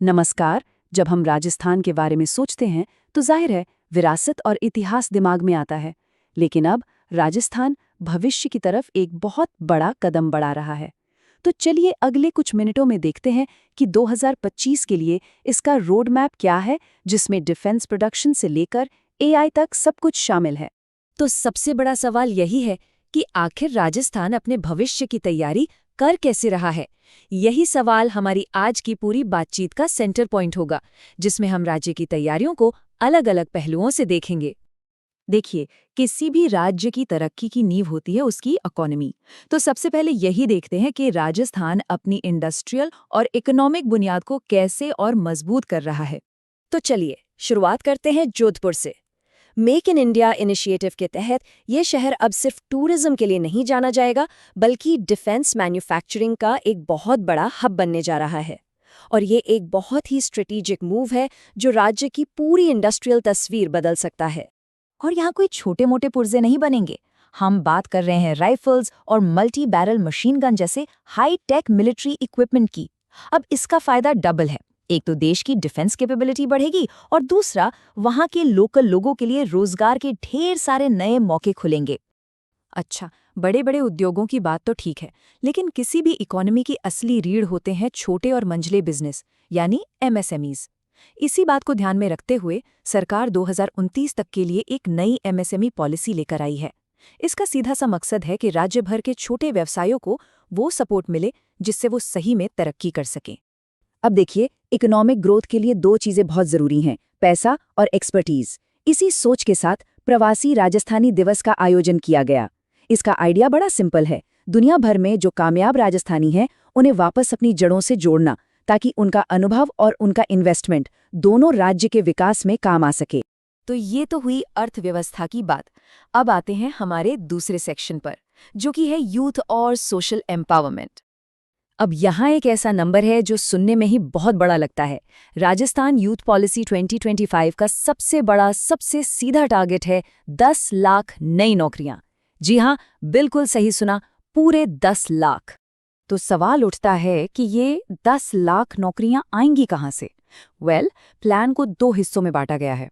नमस्कार। जब हम राजस्थान के बारे में सोचते हैं तो जाहिर है विरासत और इतिहास दिमाग में आता है। लेकिन अब राजस्थान भविष्य की तरफ एक बहुत बड़ा कदम बढ़ा रहा है। तो चलिए अगले कुछ मिनटों में देखते हैं कि 2025 के लिए इसका रोड मैप क्या है, जिसमें डिफेंस प्रोडक्शन से लेकर एआई तक सब कुछ शामिल है। तो सबसे बड़ा सवाल यही है कि आखिर राजस्थान अपने भविष्य की तैयारी कर कैसे रहा है। यही सवाल हमारी आज की पूरी बातचीत का सेंटर पॉइंट होगा, जिसमें हम राज्य की तैयारियों को अलग अलग पहलुओं से देखेंगे। देखिए, किसी भी राज्य की तरक्की की नींव होती है उसकी इकोनॉमी। तो सबसे पहले यही देखते हैं कि राजस्थान अपनी इंडस्ट्रियल और इकोनॉमिक बुनियाद को कैसे और मजबूत कर रहा है। तो चलिए शुरुआत करते हैं जोधपुर से। मेक इन इंडिया इनिशिएटिव के तहत ये शहर अब सिर्फ टूरिज्म के लिए नहीं जाना जाएगा, बल्कि डिफेंस मैन्युफैक्चरिंग का एक बहुत बड़ा हब बनने जा रहा है। और ये एक बहुत ही स्ट्रेटेजिक मूव है जो राज्य की पूरी इंडस्ट्रियल तस्वीर बदल सकता है। और यहाँ कोई छोटे मोटे पुर्जे नहीं बनेंगे। हम बात कर रहे हैं राइफल्स और मल्टी बैरल मशीन गन जैसे हाई टेक मिलिट्री इक्विपमेंट की। अब इसका फायदा डबल है। एक तो देश की डिफेंस कैपेबिलिटी बढ़ेगी और दूसरा वहाँ के लोकल लोगों के लिए रोजगार के ढेर सारे नए मौके खुलेंगे। अच्छा, बड़े बड़े उद्योगों की बात तो ठीक है, लेकिन किसी भी इकोनॉमी की असली रीढ़ होते हैं छोटे और मंझले बिजनेस, यानी एमएसएमईज। इसी बात को ध्यान में रखते हुए सरकार 2029 तक के लिए एक नई एमएसएमई पॉलिसी लेकर आई है। इसका सीधा सा मकसद है कि राज्य भर के छोटे व्यवसायों को वो सपोर्ट मिले जिससे वो सही में तरक्की कर सकें। अब देखिए, इकोनॉमिक ग्रोथ के लिए दो चीजें बहुत जरूरी हैं, पैसा और एक्सपर्टीज। इसी सोच के साथ प्रवासी राजस्थानी दिवस का आयोजन किया गया। इसका आइडिया बड़ा सिंपल है। दुनिया भर में जो कामयाब राजस्थानी हैं उन्हें वापस अपनी जड़ों से जोड़ना, ताकि उनका अनुभव और उनका इन्वेस्टमेंट दोनों राज्य के विकास में काम आ सके। तो ये तो हुई अर्थव्यवस्था की बात। अब आते हैं हमारे दूसरे सेक्शन पर, जो कि है यूथ और सोशल एम्पावरमेंट। अब यहाँ एक ऐसा नंबर है जो सुनने में ही बहुत बड़ा लगता है। राजस्थान यूथ पॉलिसी 2025 का सबसे बड़ा, सबसे सीधा टारगेट है 10 लाख नई नौकरियां। जी हाँ, बिल्कुल सही सुना, पूरे 10 लाख। तो सवाल उठता है कि ये 10 लाख नौकरियां आएंगी कहाँ से? प्लान को दो हिस्सों में बांटा गया है।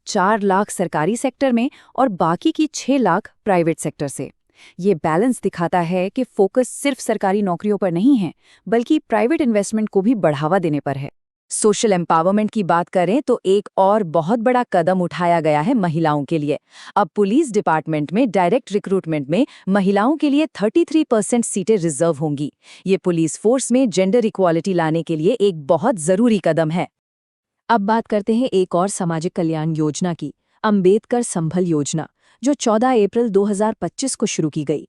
4 लाख सरकारी सेक्टर में और बाकी की 6 लाख प्राइवेट सेक्टर से। ये बैलेंस दिखाता है कि फोकस सिर्फ सरकारी नौकरियों पर नहीं है, बल्कि प्राइवेट इन्वेस्टमेंट को भी बढ़ावा देने पर है। सोशल एम्पावरमेंट की बात करें तो एक और बहुत बड़ा कदम उठाया गया है महिलाओं के लिए। अब पुलिस डिपार्टमेंट में डायरेक्ट रिक्रूटमेंट में महिलाओं के लिए 33% सीटें रिजर्व होंगी। ये पुलिस फोर्स में जेंडर इक्वालिटी लाने के लिए एक बहुत जरूरी कदम है। अब बात करते हैं एक और सामाजिक कल्याण योजना की, अंबेडकर संबल योजना, जो 14 अप्रैल 2025 को शुरू की गई।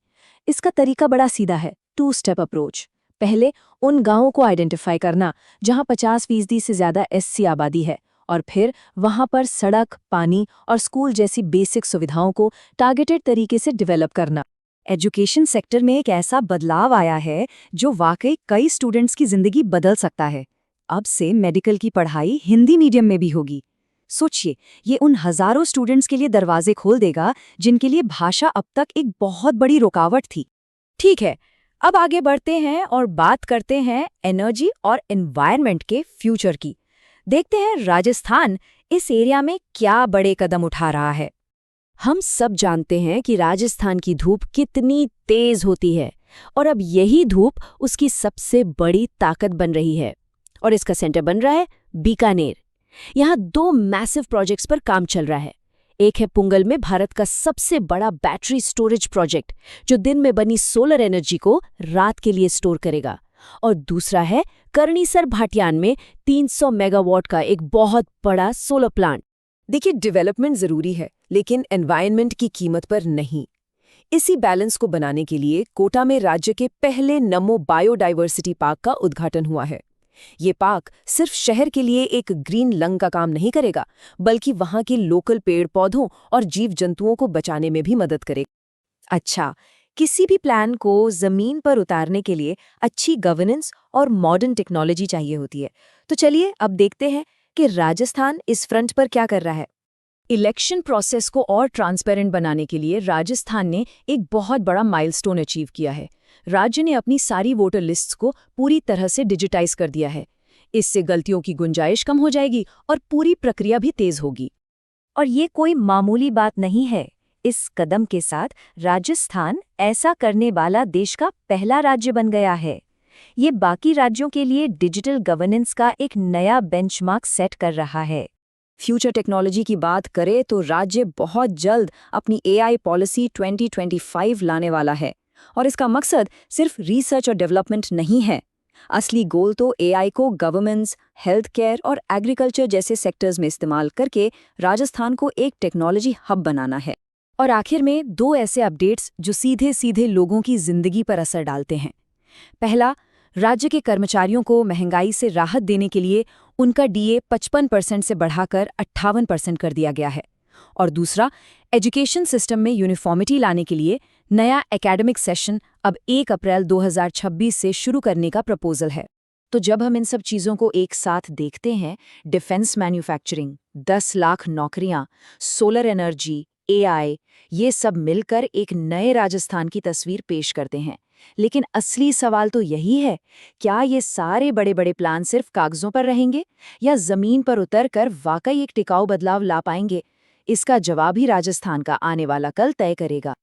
इसका तरीका बड़ा सीधा है, 2 स्टेप अप्रोच। पहले उन गांवों को आइडेंटिफाई करना जहां 50% से ज्यादा एससी आबादी है, और फिर वहां पर सड़क, पानी और स्कूल जैसी बेसिक सुविधाओं को टारगेटेड तरीके से डेवलप करना। एजुकेशन सेक्टर में एक ऐसा बदलाव आया है जो वाकई कई स्टूडेंट्स की जिंदगी बदल सकता है। अब से मेडिकल की पढ़ाई हिंदी मीडियम में भी होगी। सोचिए, ये उन हजारों स्टूडेंट्स के लिए दरवाजे खोल देगा जिनके लिए भाषा अब तक एक बहुत बड़ी रुकावट थी। ठीक है, अब आगे बढ़ते हैं और बात करते हैं एनर्जी और एनवायरनमेंट के फ्यूचर की। देखते हैं राजस्थान इस एरिया में क्या बड़े कदम उठा रहा है। हम सब जानते हैं कि राजस्थान की धूप कितनी तेज होती है, और अब यही धूप उसकी सबसे बड़ी ताकत बन रही है। और इसका सेंटर बन रहा है बीकानेर। यहाँ 2 मैसिव प्रोजेक्ट्स पर काम चल रहा है। एक है पुंगल में भारत का सबसे बड़ा बैटरी स्टोरेज प्रोजेक्ट, जो दिन में बनी सोलर एनर्जी को रात के लिए स्टोर करेगा। और दूसरा है करनीसर भाटियान में 300 मेगावाट का एक बहुत बड़ा सोलर प्लांट। देखिए, डेवलपमेंट जरूरी है, लेकिन एनवायरनमेंट की कीमत पर नहीं। इसी बैलेंस को बनाने के लिए कोटा में राज्य के पहले नमो बायोडाइवर्सिटी पार्क का उद्घाटन हुआ है। ये पार्क सिर्फ शहर के लिए एक ग्रीन लंग का काम नहीं करेगा, बल्कि वहां के लोकल पेड़ पौधों और जीव जंतुओं को बचाने में भी मदद करेगा। अच्छा, किसी भी प्लान को जमीन पर उतारने के लिए अच्छी गवर्नेंस और मॉडर्न टेक्नोलॉजी चाहिए होती है। तो चलिए अब देखते हैं कि राजस्थान इस फ्रंट पर क्या कर रहा है। इलेक्शन प्रोसेस को और ट्रांसपेरेंट बनाने के लिए राजस्थान ने एक बहुत बड़ा माइलस्टोन अचीव किया है। राज्य ने अपनी सारी वोटर लिस्ट्स को पूरी तरह से डिजिटाइज कर दिया है। इससे गलतियों की गुंजाइश कम हो जाएगी और पूरी प्रक्रिया भी तेज होगी। और ये कोई मामूली बात नहीं है। इस कदम के साथ राजस्थान ऐसा करने वाला देश का पहला राज्य बन गया है। ये बाकी राज्यों के लिए डिजिटल गवर्नेंस का एक नया बेंचमार्क सेट कर रहा है। फ्यूचर टेक्नोलॉजी की बात करें तो राज्य बहुत जल्द अपनी एआई पॉलिसी 2025 लाने वाला है, और इसका मकसद सिर्फ रिसर्च और डेवलपमेंट नहीं है। असली गोल तो एआई को गवर्नमेंट्स, हेल्थ केयर और एग्रीकल्चर जैसे सेक्टर्स में इस्तेमाल करके राजस्थान को एक टेक्नोलॉजी हब बनाना है। और आखिर में 2 ऐसे अपडेट्स जो सीधे सीधे लोगों की जिंदगी पर असर डालते हैं। पहला, राज्य के कर्मचारियों को महंगाई से राहत देने के लिए उनका डीए 55% से बढ़ाकर 58% कर दिया गया है। और दूसरा, एजुकेशन सिस्टम में यूनिफॉर्मिटी लाने के लिए नया एकेडमिक सेशन अब 1 अप्रैल 2026 से शुरू करने का प्रपोजल है। तो जब हम इन सब चीज़ों को एक साथ देखते हैं, डिफेंस मैन्युफैक्चरिंग, 10 लाख नौकरियां, सोलर एनर्जी, एआई, ये सब मिलकर एक नए राजस्थान की तस्वीर पेश करते हैं। लेकिन असली सवाल तो यही है, क्या ये सारे बड़े बड़े प्लान सिर्फ कागजों पर रहेंगे या जमीन पर उतरकर वाकई एक टिकाऊ बदलाव ला पाएंगे? इसका जवाब ही राजस्थान का आने वाला कल तय करेगा।